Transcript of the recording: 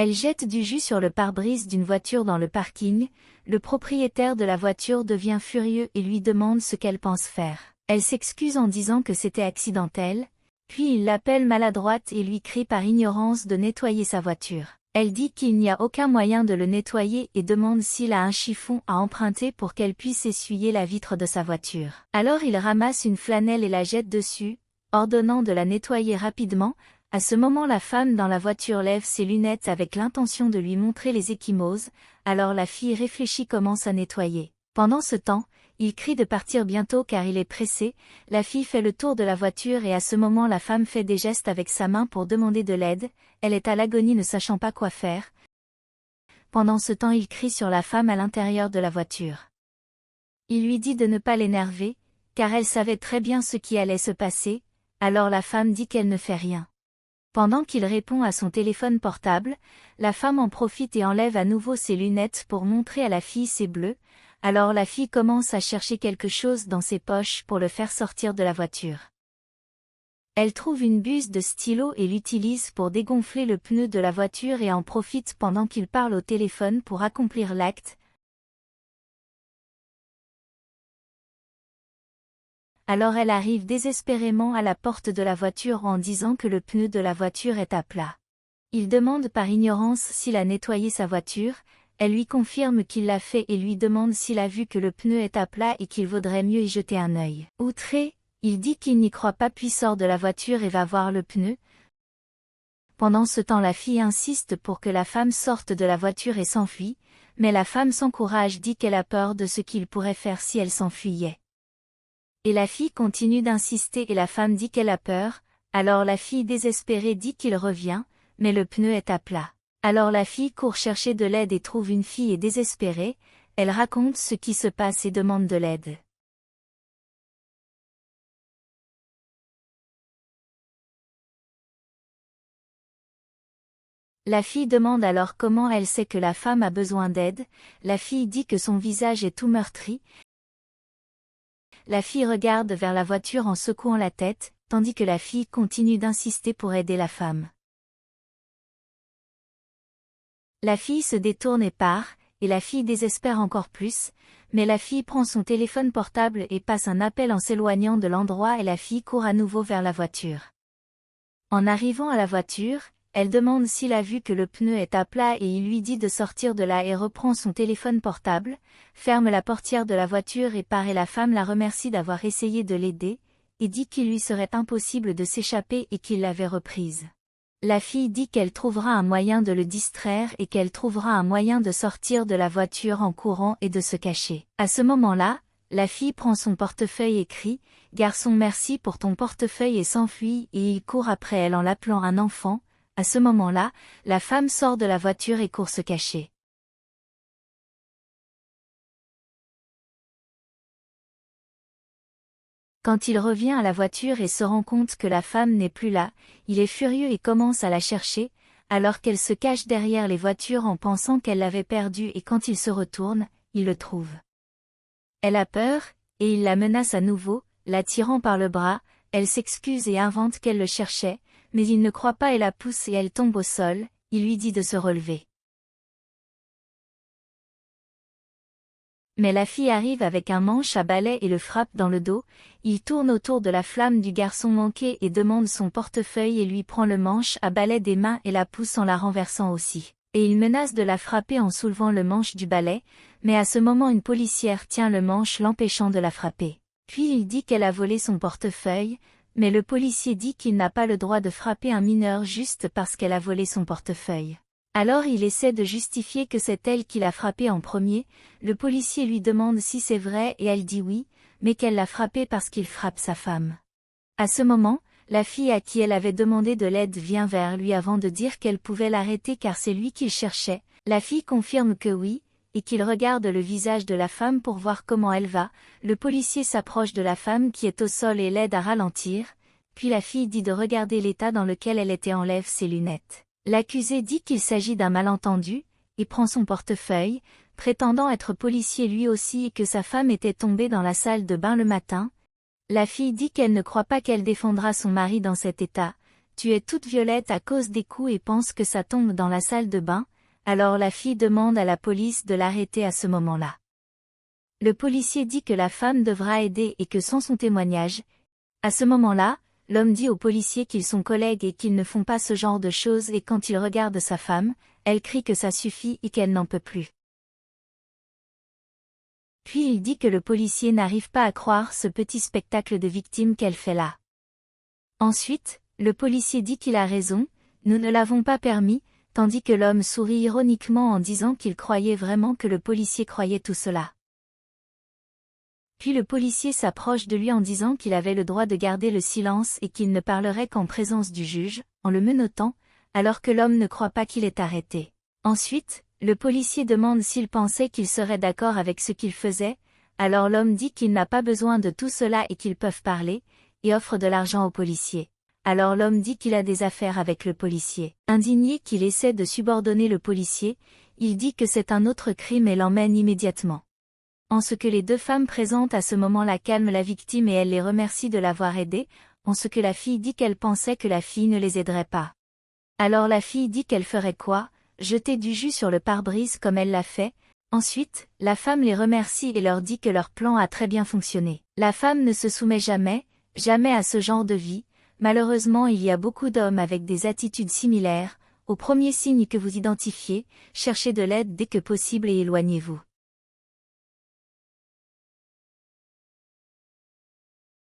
Elle jette du jus sur le pare-brise d'une voiture dans le parking. Le propriétaire de la voiture devient furieux et lui demande ce qu'elle pense faire. Elle s'excuse en disant que c'était accidentel, puis il l'appelle maladroite et lui crie par ignorance de nettoyer sa voiture. Elle dit qu'il n'y a aucun moyen de le nettoyer et demande s'il a un chiffon à emprunter pour qu'elle puisse essuyer la vitre de sa voiture. Alors il ramasse une flanelle et la jette dessus, ordonnant de la nettoyer rapidement. À ce moment la femme dans la voiture lève ses lunettes avec l'intention de lui montrer les ecchymoses, alors la fille réfléchie commence à nettoyer. Pendant ce temps, il crie de partir bientôt car il est pressé, la fille fait le tour de la voiture et à ce moment la femme fait des gestes avec sa main pour demander de l'aide, elle est à l'agonie ne sachant pas quoi faire. Pendant ce temps il crie sur la femme à l'intérieur de la voiture. Il lui dit de ne pas l'énerver, car elle savait très bien ce qui allait se passer, alors la femme dit qu'elle ne fait rien. Pendant qu'il répond à son téléphone portable, la femme en profite et enlève à nouveau ses lunettes pour montrer à la fille ses bleus, alors la fille commence à chercher quelque chose dans ses poches pour le faire sortir de la voiture. Elle trouve une buse de stylo et l'utilise pour dégonfler le pneu de la voiture et en profite pendant qu'il parle au téléphone pour accomplir l'acte. Alors elle arrive désespérément à la porte de la voiture en disant que le pneu de la voiture est à plat. Il demande par ignorance s'il a nettoyé sa voiture, elle lui confirme qu'il l'a fait et lui demande s'il a vu que le pneu est à plat et qu'il vaudrait mieux y jeter un œil. Outré, il dit qu'il n'y croit pas puis sort de la voiture et va voir le pneu. Pendant ce temps la fille insiste pour que la femme sorte de la voiture et s'enfuit, mais la femme sans courage dit qu'elle a peur de ce qu'il pourrait faire si elle s'enfuyait. Et la fille continue d'insister et la femme dit qu'elle a peur, alors la fille désespérée dit qu'il revient, mais le pneu est à plat. Alors la fille court chercher de l'aide et trouve une fille désespérée, elle raconte ce qui se passe et demande de l'aide. La fille demande alors comment elle sait que la femme a besoin d'aide, la fille dit que son visage est tout meurtri. La fille regarde vers la voiture en secouant la tête, tandis que la fille continue d'insister pour aider la femme. La fille se détourne et part, et la fille désespère encore plus, mais la fille prend son téléphone portable et passe un appel en s'éloignant de l'endroit et la fille court à nouveau vers la voiture. En arrivant à la voiture, elle demande s'il a vu que le pneu est à plat et il lui dit de sortir de là et reprend son téléphone portable, ferme la portière de la voiture et part et la femme la remercie d'avoir essayé de l'aider, et dit qu'il lui serait impossible de s'échapper et qu'il l'avait reprise. La fille dit qu'elle trouvera un moyen de le distraire et qu'elle trouvera un moyen de sortir de la voiture en courant et de se cacher. À ce moment-là, la fille prend son portefeuille et crie « Garçon merci pour ton portefeuille » et s'enfuit et il court après elle en l'appelant un enfant. À ce moment-là, la femme sort de la voiture et court se cacher. Quand il revient à la voiture et se rend compte que la femme n'est plus là, il est furieux et commence à la chercher, alors qu'elle se cache derrière les voitures en pensant qu'elle l'avait perdue et quand il se retourne, il le trouve. Elle a peur, et il la menace à nouveau, la tirant par le bras, elle s'excuse et invente qu'elle le cherchait, mais il ne croit pas et la pousse et elle tombe au sol, il lui dit de se relever. Mais la fille arrive avec un manche à balai et le frappe dans le dos, il tourne autour de la flamme du garçon manqué et demande son portefeuille et lui prend le manche à balai des mains et la pousse en la renversant aussi. Et il menace de la frapper en soulevant le manche du balai, mais à ce moment une policière tient le manche l'empêchant de la frapper. Puis il dit qu'elle a volé son portefeuille, mais le policier dit qu'il n'a pas le droit de frapper un mineur juste parce qu'elle a volé son portefeuille. Alors il essaie de justifier que c'est elle qui l'a frappé en premier, le policier lui demande si c'est vrai et elle dit oui, mais qu'elle l'a frappé parce qu'il frappe sa femme. À ce moment, la fille à qui elle avait demandé de l'aide vient vers lui avant de dire qu'elle pouvait l'arrêter car c'est lui qu'il cherchait. La fille confirme que oui, et qu'il regarde le visage de la femme pour voir comment elle va. Le policier s'approche de la femme qui est au sol et l'aide à ralentir, puis la fille dit de regarder l'état dans lequel elle était, enlève ses lunettes. L'accusé dit qu'il s'agit d'un malentendu, et prend son portefeuille, prétendant être policier lui aussi et que sa femme était tombée dans la salle de bain le matin. La fille dit qu'elle ne croit pas qu'elle défendra son mari dans cet état, Tu es toute violette à cause des coups et pense que ça tombe dans la salle de bain, alors la fille demande à la police de l'arrêter à ce moment-là. Le policier dit que la femme devra aider et que sans son témoignage, à ce moment-là, l'homme dit au policier qu'ils sont collègues et qu'ils ne font pas ce genre de choses et quand il regarde sa femme, elle crie que ça suffit et qu'elle n'en peut plus. Puis il dit que le policier n'arrive pas à croire ce petit spectacle de victime qu'elle fait là. Ensuite, le policier dit qu'il a raison, nous ne l'avons pas permis, tandis que l'homme sourit ironiquement en disant qu'il croyait vraiment que le policier croyait tout cela. Puis le policier s'approche de lui en disant qu'il avait le droit de garder le silence et qu'il ne parlerait qu'en présence du juge, en le menottant, alors que l'homme ne croit pas qu'il est arrêté. Ensuite, le policier demande s'il pensait qu'il serait d'accord avec ce qu'il faisait, alors l'homme dit qu'il n'a pas besoin de tout cela et qu'ils peuvent parler, et offre de l'argent au policier. Alors l'homme dit qu'il a des affaires avec le policier. Indigné qu'il essaie de subordonner le policier, il dit que c'est un autre crime et l'emmène immédiatement. En ce que les deux femmes présentes à ce moment-là calment la victime et elle les remercie de l'avoir aidée, en ce que la fille dit qu'elle pensait que la fille ne les aiderait pas. Alors la fille dit qu'elle ferait quoi, jeter du jus sur le pare-brise comme elle l'a fait. Ensuite, la femme les remercie et leur dit que leur plan a très bien fonctionné. La femme ne se soumet jamais à ce genre de vie. Malheureusement il y a beaucoup d'hommes avec des attitudes similaires. Au premier signe que vous identifiez, cherchez de l'aide dès que possible et éloignez-vous.